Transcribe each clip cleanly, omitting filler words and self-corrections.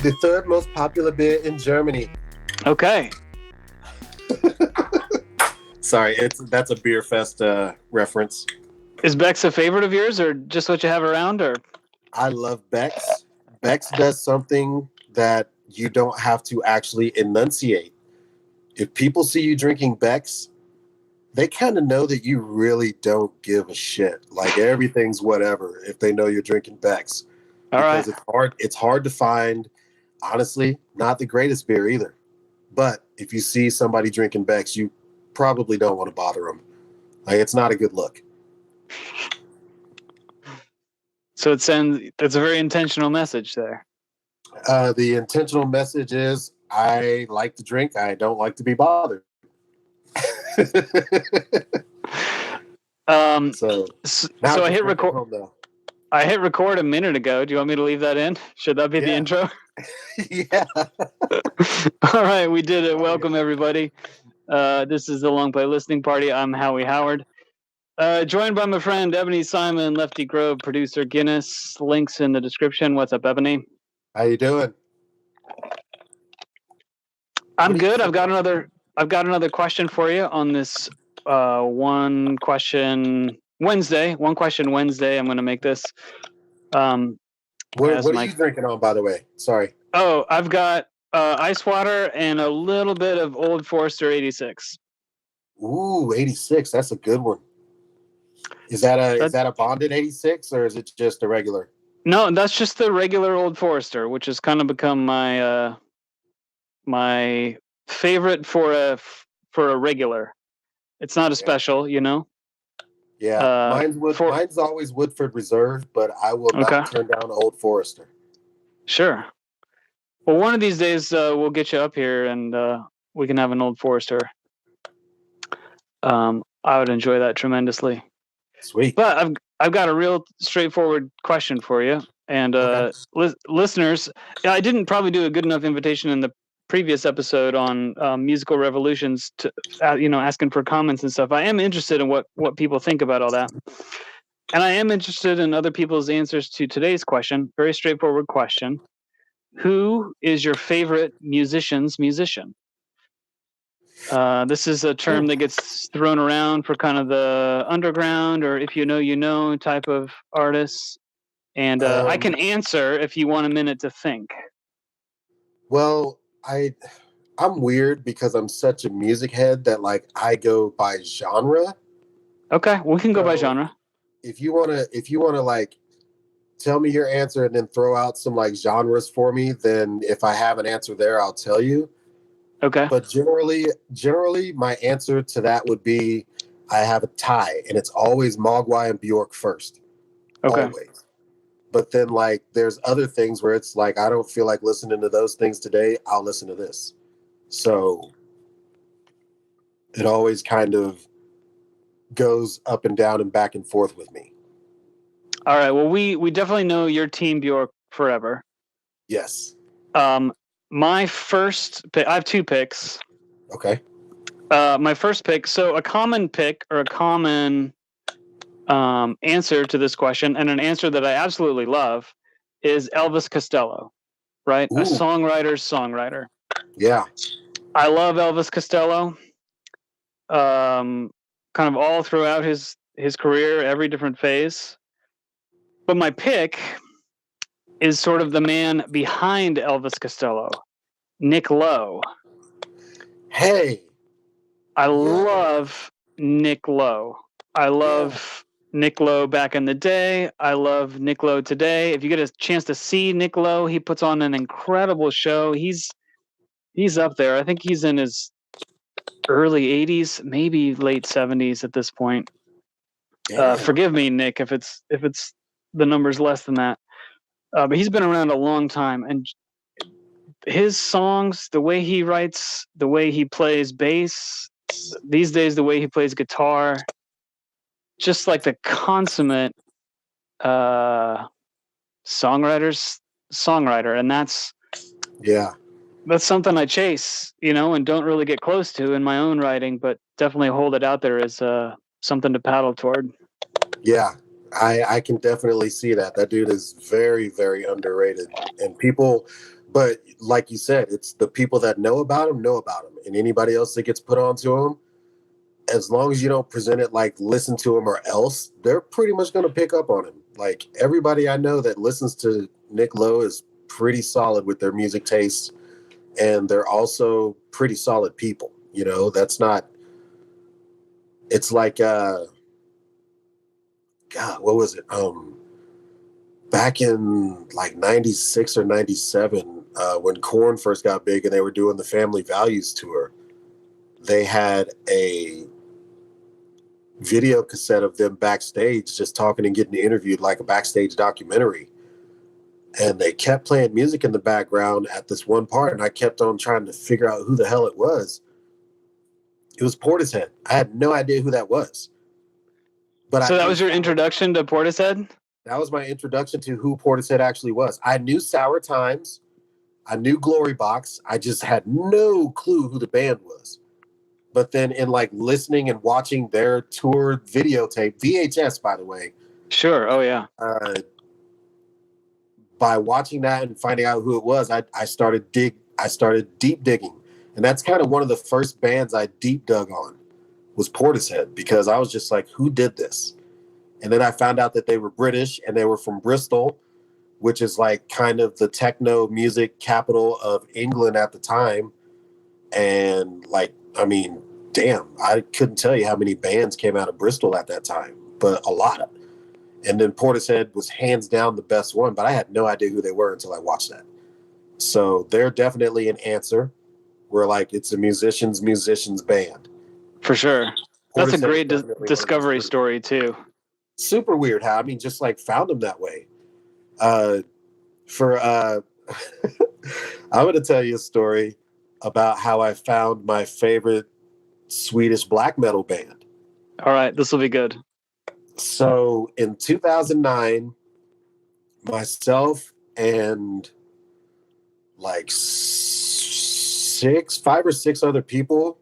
The third most popular beer in Germany. Okay. Sorry, that's a beer fest reference. Is Beck's a favorite of yours, or just what you have around, or? I love Beck's. Beck's does something that you don't have to actually enunciate. If people see you drinking Beck's, they kind of know that you really don't give a shit. Like everything's whatever if they know you're drinking Beck's. All right. Because it's hard to find, honestly, not the greatest beer either. But if you see somebody drinking Beck's, you probably don't want to bother them. Like, it's not a good look. So it's a very intentional message there. The intentional message is, I like to drink. I don't like to be bothered. So I hit record. I hit record a minute ago. Do you want me to leave that in? Should that be the intro? Yeah. All right, we did it. Welcome, everybody. This is the Long Play Listening Party. I'm Howie Howard. Joined by my friend Ebony Simon, Lefty Grove, producer Guinness. Links in the description. What's up, Ebony? How you doing? I'm good. I've got another question for you on this one question Wednesday. One question Wednesday. I'm going to make this. What are you drinking on, by the way? Sorry. Oh, I've got ice water and a little bit of Old Forester 86. Ooh, 86. That's a good one. Is that a bonded 86 or is it just a regular? No, that's just the regular Old Forester, which has kind of become my my favorite for a regular. It's not a special, you know. Yeah, mine's always Woodford Reserve, but I will not turn down Old Forester. Sure. Well, one of these days we'll get you up here and we can have an Old Forester. I would enjoy that tremendously. Sweet. But I've got a real straightforward question for you, and listeners. I didn't probably do a good enough invitation in the previous episode on musical revolutions to asking for comments and stuff. I am interested in what people think about all that, and I am interested in other people's answers to today's question. Very straightforward question: who is your favorite musician's musician? This is a term that gets thrown around for kind of the underground, or if you know type of artists. And I can answer if you want a minute to think. Well, I'm weird because I'm such a music head that like I go by genre. Okay, we can go by genre. If you wanna like tell me your answer and then throw out some like genres for me, then if I have an answer there, I'll tell you. Okay. But generally, my answer to that would be I have a tie, and it's always Mogwai and Bjork first. Okay. Always. But then, like, there's other things where it's like I don't feel like listening to those things today. I'll listen to this. So it always kind of goes up and down and back and forth with me. All right. Well, we definitely know your team Bjork forever. Yes. My first pick, I have two picks. Okay. My first pick, so a common pick or a common answer to this question, and an answer that I absolutely love, is Elvis Costello, right? Ooh. A songwriter's songwriter. Yeah. I love Elvis Costello. Kind of all throughout his career, every different phase. But my pick is sort of the man behind Elvis Costello, Nick Lowe. Hey. I love Nick Lowe. I love Nick Lowe back in the day. I love Nick Lowe today. If you get a chance to see Nick Lowe, he puts on an incredible show. He's up there. I think he's in his early 80s, maybe late 70s at this point. Forgive me, Nick, if it's the number's less than that. But he's been around a long time, and his songs, the way he writes, the way he plays bass, these days the way he plays guitar, just like the consummate songwriter, and that's something I chase, and don't really get close to in my own writing, but definitely hold it out there as something to paddle toward. Yeah, I can definitely see that. That dude is very, very underrated, and people But like you said, it's the people that know about him, and anybody else that gets put onto him, as long as you don't present it like listen to him or else, they're pretty much going to pick up on him. Like everybody I know that listens to Nick Lowe is pretty solid with their music taste, and they're also pretty solid people. You know, that's not. It's like God, what was it? Back in like '96 or '97, when Korn first got big and they were doing the Family Values tour, they had a video cassette of them backstage just talking and getting interviewed like a backstage documentary. And they kept playing music in the background at this one part, and I kept on trying to figure out who the hell it was. It was Portishead. I had no idea who that was. But so that was your introduction to Portishead? That was my introduction to who Portishead actually was. I knew Sour Times. I knew Glory Box. I just had no clue who the band was. But then in like listening and watching their tour videotape, VHS, by the way. Sure. Oh, yeah. By watching that and finding out who it was, I started deep digging. And that's kind of one of the first bands I deep dug on was Portishead, because I was just like, who did this? And then I found out that they were British and they were from Bristol, which is like kind of the techno music capital of England at the time. And like, I mean, damn, I couldn't tell you how many bands came out of Bristol at that time, but a lot. And then Portishead was hands down the best one, but I had no idea who they were until I watched that. So they're definitely an answer. We're like, it's a musician's band. For sure. That's a great discovery story story too. Super weird how, I mean, just like found them that way. I'm going to tell you a story about how I found my favorite Swedish black metal band. All right, this will be good. So in 2009, myself and like 5 or 6 other people,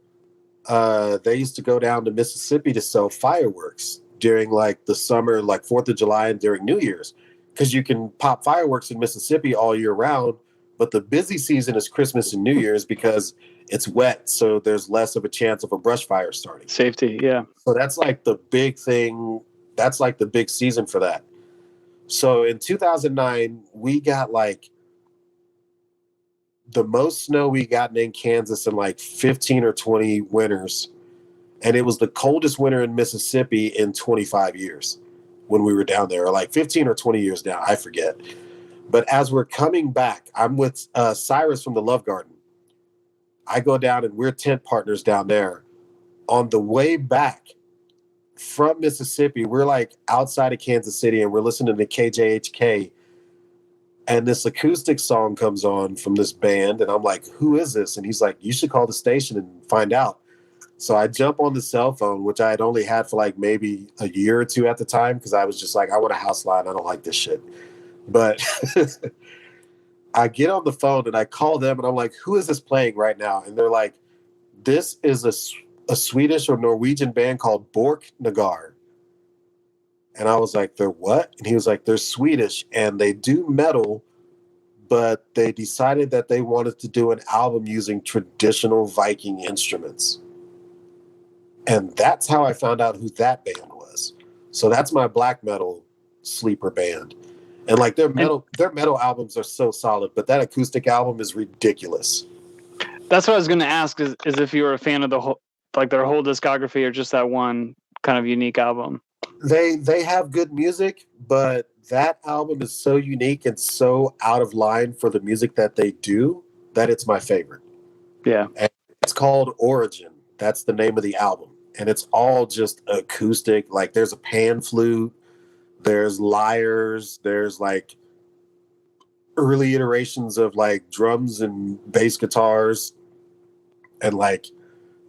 they used to go down to Mississippi to sell fireworks during like the summer, like 4th of July and during New Year's, because you can pop fireworks in Mississippi all year round. But the busy season is Christmas and New Year's because it's wet. So there's less of a chance of a brush fire starting. Safety. Yeah. So that's like the big thing. That's like the big season for that. So in 2009, we got like the most snow we gotten in Kansas in like 15 or 20 winters. And it was the coldest winter in Mississippi in 25 years when we were down there, or like 15 or 20 years now, I forget. But as we're coming back, I'm with Cyrus from the Love Garden. I go down and we're tent partners down there. On the way back from Mississippi, we're like outside of Kansas City and we're listening to KJHK. And this acoustic song comes on from this band. And I'm like, who is this? And he's like, you should call the station and find out. So I jump on the cell phone, which I had only had for like maybe a year or two at the time, because I was just like, I want a house line. I don't like this shit. But I get on the phone and I call them and I'm like, who is this playing right now? And they're like, this is a Swedish or Norwegian band called Borknagar. And I was like, they're what? And he was like, they're Swedish and they do metal, but they decided that they wanted to do an album using traditional Viking instruments. And that's how I found out who that band was. So that's my black metal sleeper band. And like their metal albums are so solid, but that acoustic album is ridiculous. That's what I was going to ask is if you were a fan of the whole, like their whole discography or just that one kind of unique album. They have good music, but that album is so unique and so out of line for the music that they do that it's my favorite. Yeah. And it's called Origin. That's the name of the album. And it's all just acoustic. Like there's a pan flute, there's lyres, there's like early iterations of like drums and bass guitars, and like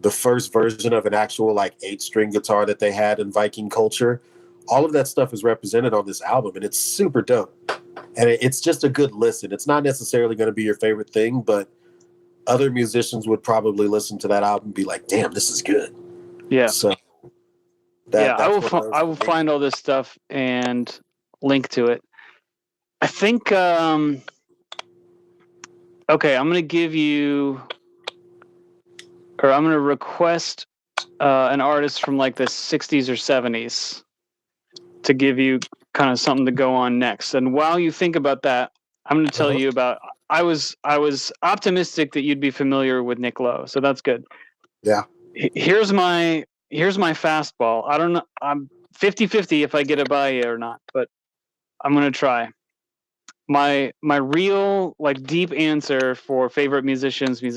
the first version of an actual like 8-string guitar that they had in Viking culture. All of that stuff is represented on this album, and it's super dope. And it's just a good listen. It's not necessarily going to be your favorite thing, but other musicians would probably listen to that album and be like, damn, this is good. Yeah. So I will find all this stuff and link to it. I think Okay, I'm going to request an artist from like the 60s or 70s to give you kind of something to go on next. And while you think about that, I'm going to tell you about. I was optimistic that you'd be familiar with Nick Lowe, so that's good. Yeah. Here's my fastball. I don't know. I'm 50-50 if I get it by you or not, but I'm going to try. My real like deep answer for favorite musician is a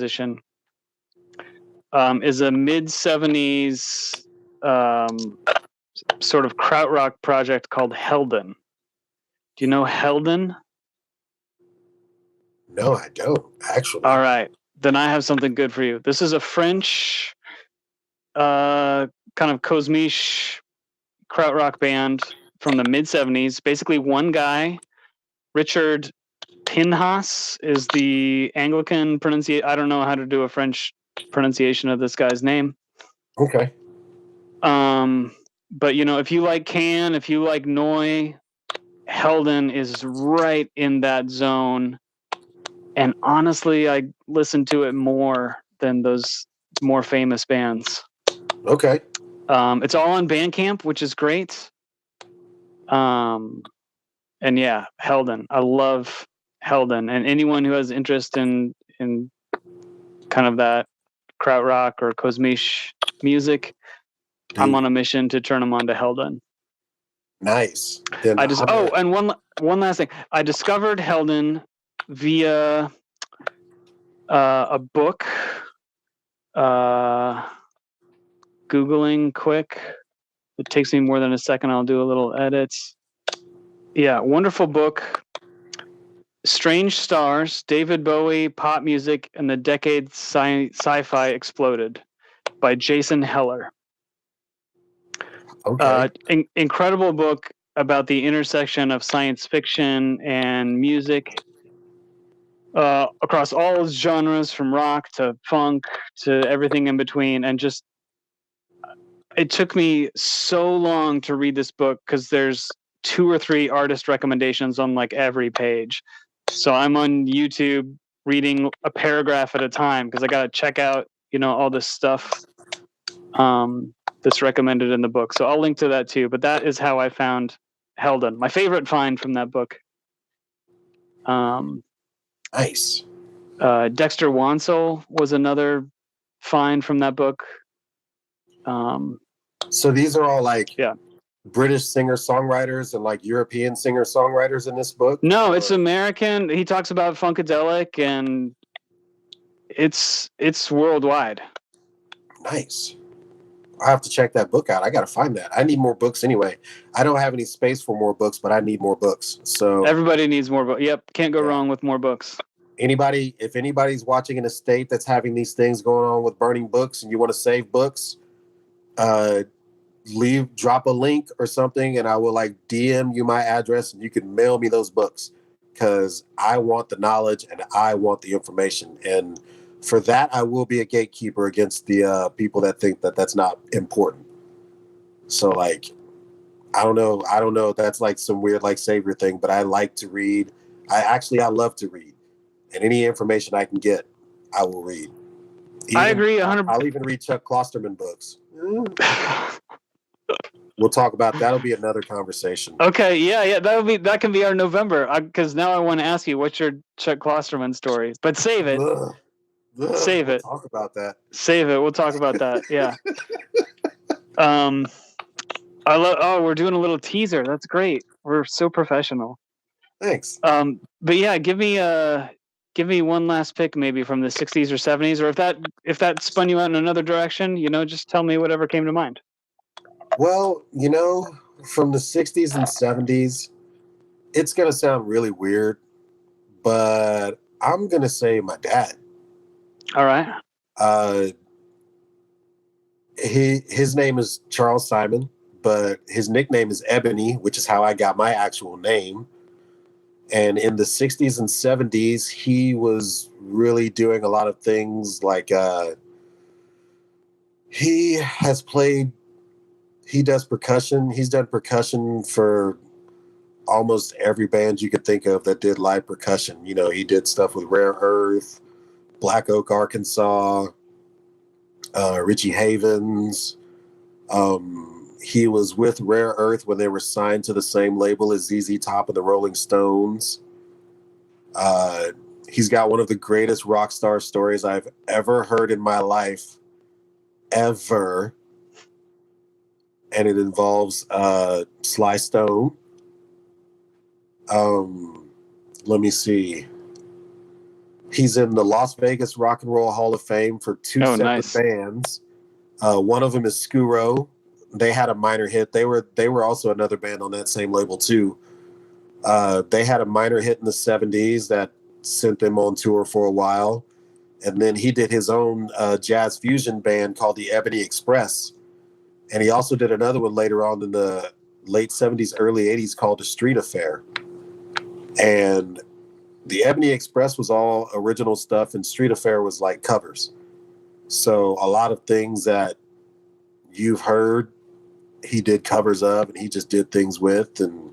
mid 70s sort of krautrock project called Helden. Do you know Helden? No, I don't actually. All right, then I have something good for you. This is a French kind of cosmiche krautrock band from the mid 70s. Basically, one guy, Richard Pinhas, is the Anglican pronunciation. I don't know how to do a French pronunciation of this guy's name. Okay. But if you like Can, if you like Noi, Helden is right in that zone. And honestly, I listen to it more than those more famous bands. Okay. It's all on Bandcamp, which is great. And yeah, Helden. I love Helden. And anyone who has interest in kind of that krautrock or cosmiche music, Dude. I'm on a mission to turn them on to Helden. Nice. Then and one last thing. I discovered Helden via a book. Googling quick. It takes me more than a second. I'll do a little edits. Yeah, wonderful book. Strange Stars, David Bowie, Pop Music, and the Decade Sci-Fi Exploded by Jason Heller. Okay. Incredible book about the intersection of science fiction and music across all genres, from rock to funk to everything in between. And just, it took me so long to read this book because there's 2 or 3 artist recommendations on like every page. So I'm on YouTube reading a paragraph at a time because I got to check out, all this stuff that's recommended in the book. So I'll link to that too. But that is how I found Helden. My favorite find from that book. Nice. Dexter Wansel was another find from that book. So these are all like British singer-songwriters and like European singer-songwriters in this book? No, it's American. He talks about Funkadelic, and it's worldwide. Nice. I have to check that book out. I got to find that. I need more books anyway. I don't have any space for more books, but I need more books. So everybody needs more books. Yep, can't go wrong with more books. If anybody's watching in a state that's having these things going on with burning books and you want to save books, drop a link or something, and I will like DM you my address and you can mail me those books because I want the knowledge and I want the information. And for that, I will be a gatekeeper against the people that think that that's not important. So like, I don't know if that's like some weird like savior thing, but I like to read. I love to read, and any information I can get, I will read. I agree 100%. I'll even read Chuck Klosterman books. We'll talk about that'll be another conversation. Okay, yeah, that can be our November. Because now I want to ask you, what's your Chuck Klosterman story? But save it. Save it. We'll talk about that. Save it. We'll talk about that. Yeah. I love. Oh, we're doing a little teaser. That's great. We're so professional. Thanks. But yeah, give me one last pick, maybe from the 60s or 70s, or if that spun you out in another direction, just tell me whatever came to mind. Well, from the 60s and 70s, it's going to sound really weird, but I'm going to say my dad. All right. His name is Charles Simon, but his nickname is Ebony, which is how I got my actual name. And in the 60s and 70s, he was really doing a lot of things like he does percussion. He's done percussion for almost every band you could think of that did live percussion. You know, he did stuff with Rare Earth, Black Oak, Arkansas, Richie Havens. He was with Rare Earth when they were signed to the same label as ZZ Top and the Rolling Stones. Uh, he's got one of the greatest rock star stories I've ever heard in my life, ever. And it involves Sly Stone. Let me see. He's in the Las Vegas Rock and Roll Hall of Fame for two separate nice. bands. One of them is Skuro. They had a minor hit. They were also another band on that same label too. They had a minor hit in the 70s that sent them on tour for a while. And then he did his own jazz fusion band called the Ebony Express. And he also did another one later on in the late 70s, early 80s called The Street Affair. And the Ebony Express was all original stuff and Street Affair was like covers. So a lot of things that you've heard, he did covers of and he just did things with. And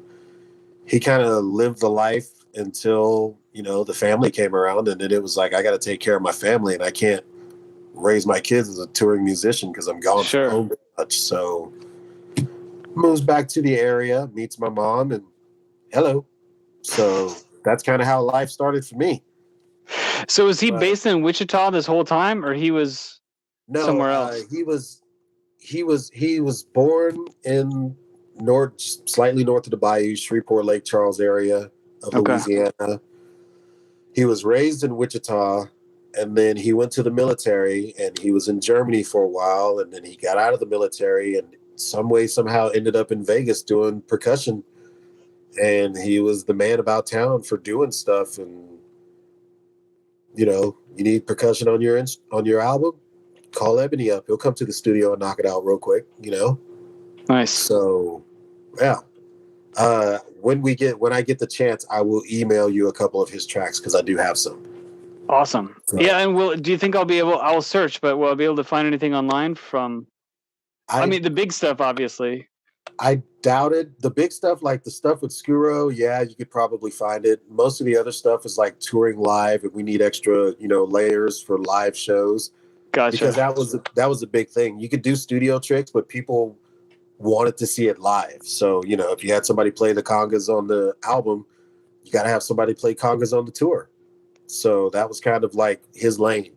he kind of lived the life until, you know, the family came around, and then it was like, I got to take care of my family and I can't raise my kids as a touring musician because I'm gone from home too much. So moves back to the area, meets my mom, and hello. So that's kind of how life started for me. So was he based in Wichita this whole time, or he was somewhere else? He was born in slightly north of the bayou, Shreveport, Lake Charles area of Louisiana. He was raised in Wichita, and then he went to the military, and he was in Germany for a while, and then he got out of the military and some way somehow ended up in Vegas doing percussion. And he was the man about town for doing stuff. And you know, you need percussion on your album, call Ebony up. He'll come to the studio and knock it out real quick, you know? Nice. So, yeah. When I get the chance, I will email you a couple of his tracks because I do have some. Awesome. So, yeah, and do you think I'll search, but will I be able to find anything online from, I mean, the big stuff, obviously. I doubt it. The big stuff, like the stuff with Skuro, yeah, you could probably find it. Most of the other stuff is like touring live, and we need extra, you know, layers for live shows. Gotcha. Because that was a big thing. You could do studio tricks, but people wanted to see it live. So, you know, if you had somebody play the congas on the album, you got to have somebody play congas on the tour. So that was kind of like his lane.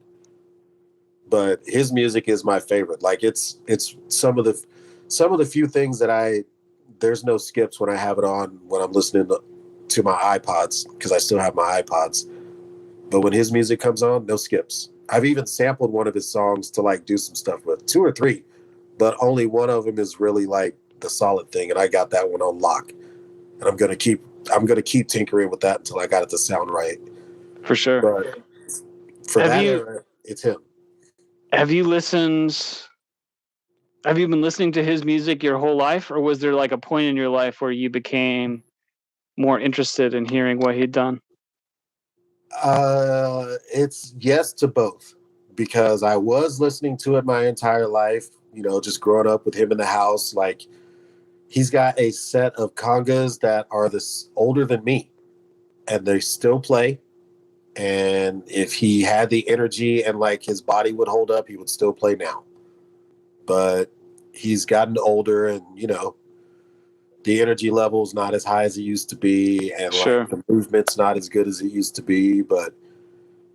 But his music is my favorite. Like it's some of the few things that there's no skips when I have it on when I'm listening to my iPods, because I still have my iPods. But when his music comes on, no skips. I've even sampled one of his songs to like do some stuff with, 2 or 3, but only one of them is really like the solid thing, and I got that one on lock. And I'm gonna keep tinkering with that until I got it to sound right. For sure. But for era, it's him. Have you been listening to his music your whole life, or was there like a point in your life where you became more interested in hearing what he'd done? It's yes to both, because I was listening to it my entire life, you know, just growing up with him in the house. Like, he's got a set of congas that are older than me, and they still play. And if he had the energy and like his body would hold up, he would still play now. But he's gotten older, and you know, the energy level is not as high as it used to be, and like the movement's not as good as it used to be. But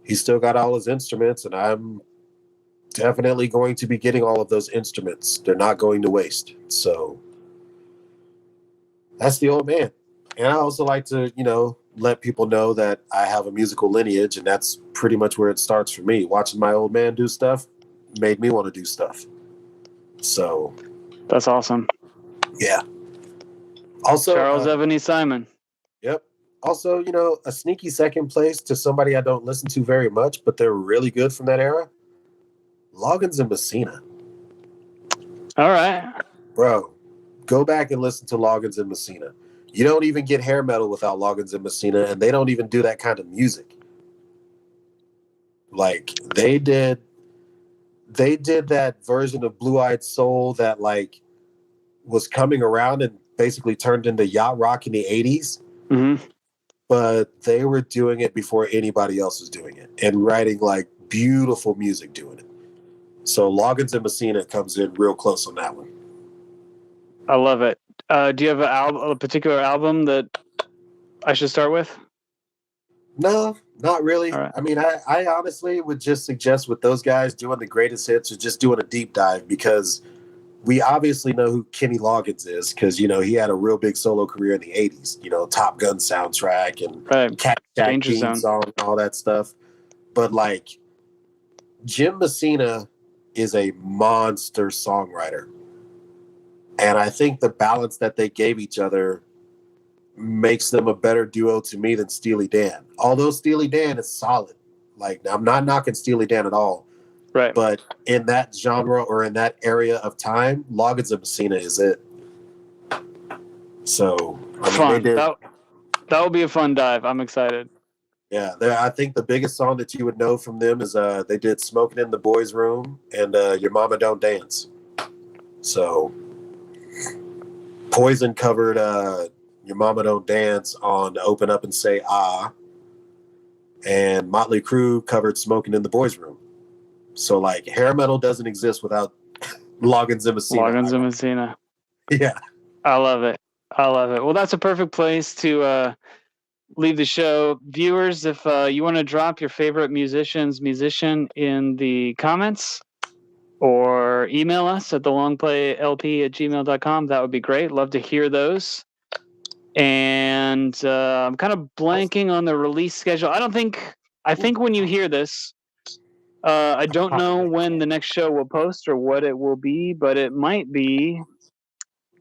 he's still got all his instruments, and I'm definitely going to be getting all of those instruments. They're not going to waste. So that's the old man. And I also like to, you know, let people know that I have a musical lineage, and that's pretty much where it starts for me. Watching my old man do stuff made me want to do stuff. So that's awesome. Yeah. Also, Charles Ebony Simon. Yep. Also, you know, a sneaky second place to somebody I don't listen to very much, but they're really good from that era. Loggins and Messina. All right. Bro, go back and listen to Loggins and Messina. You don't even get hair metal without Loggins and Messina, and they don't even do that kind of music. Like, they did that version of Blue Eyed Soul that like was coming around, and basically turned into yacht rock in the 80s, Mm-hmm. but they were doing it before anybody else was doing it and writing like beautiful music doing it. So Loggins and Messina comes in real close on that one. I love it. Do you have a particular album that I should start with? No, not really. All right. I mean, I honestly would just suggest with those guys doing the greatest hits or just doing a deep dive, because we obviously know who Kenny Loggins is because, you know, he had a real big solo career in the 80s, you know, Top Gun soundtrack and Right. Cat Jack Danger theme Zone. song and all that stuff. But like Jim Messina is a monster songwriter. And I think the balance that they gave each other makes them a better duo to me than Steely Dan. Although Steely Dan is solid. Like, I'm not knocking Steely Dan at all. Right. But in that genre or in that area of time, Loggins and Messina is it. So, I mean, Fun. they did. That will be a fun dive. I'm excited. Yeah, I think the biggest song that you would know from them is they did "Smoking in the Boys' Room" and "Your Mama Don't Dance." So, Poison covered "Your Mama Don't Dance" on "Open Up and Say Ah," and Motley Crue covered "Smoking in the Boys' Room." So, like, hair metal doesn't exist without Loggins and Messina. Loggins and Messina. Yeah, I love it. Well, that's a perfect place to leave the show. Viewers, if you want to drop your favorite musician in the comments or email us at thelongplaylp@gmail.com, that would be great. Love to hear those. And I'm kind of blanking on the release schedule. I think when you hear this, I don't know when the next show will post or what it will be, but it might be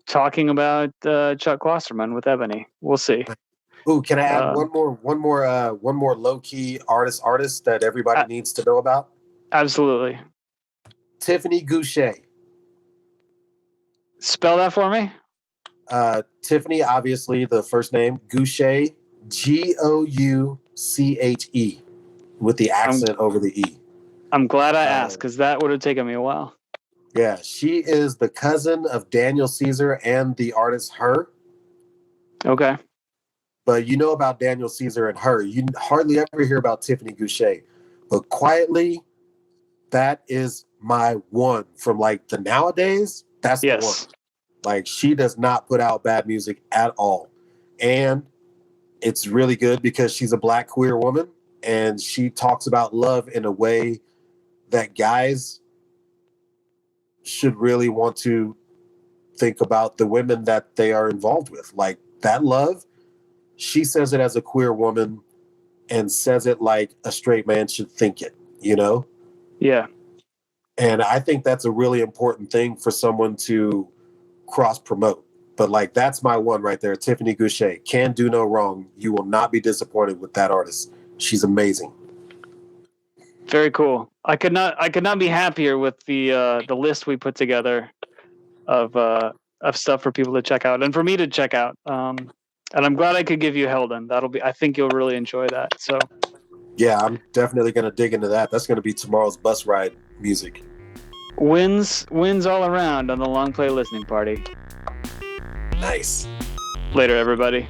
talking about Chuck Klosterman with Ebony. We'll see. Ooh, can I add one more low key artist that everybody needs to know about? Absolutely. Tiffany Goucher. Spell that for me. Tiffany, obviously the first name, Goucher, Gouche, with the accent over the E. I'm glad I asked because that would have taken me a while. Yeah, she is the cousin of Daniel Caesar and the artist Her. Okay. But you know about Daniel Caesar and Her. You hardly ever hear about Tiffany Goucher. But quietly, that is my one from like the nowadays. That's the one. Like, she does not put out bad music at all. And it's really good because she's a Black queer woman and she talks about love in a way that guys should really want to think about the women that they are involved with. Like, that love, she says it as a queer woman and says it like a straight man should think it, you know? Yeah. And I think that's a really important thing for someone to cross promote. But like, that's my one right there. Tiffany Goucher, Can Do No Wrong. You will not be disappointed with that artist. She's amazing. Very cool. I could not be happier with the list we put together of stuff for people to check out and for me to check out. And I'm glad I could give you Helden. I think you'll really enjoy that. So yeah, I'm definitely going to dig into that. That's going to be tomorrow's bus ride music. Wins all around on the Long Play listening party. Nice. Later, everybody.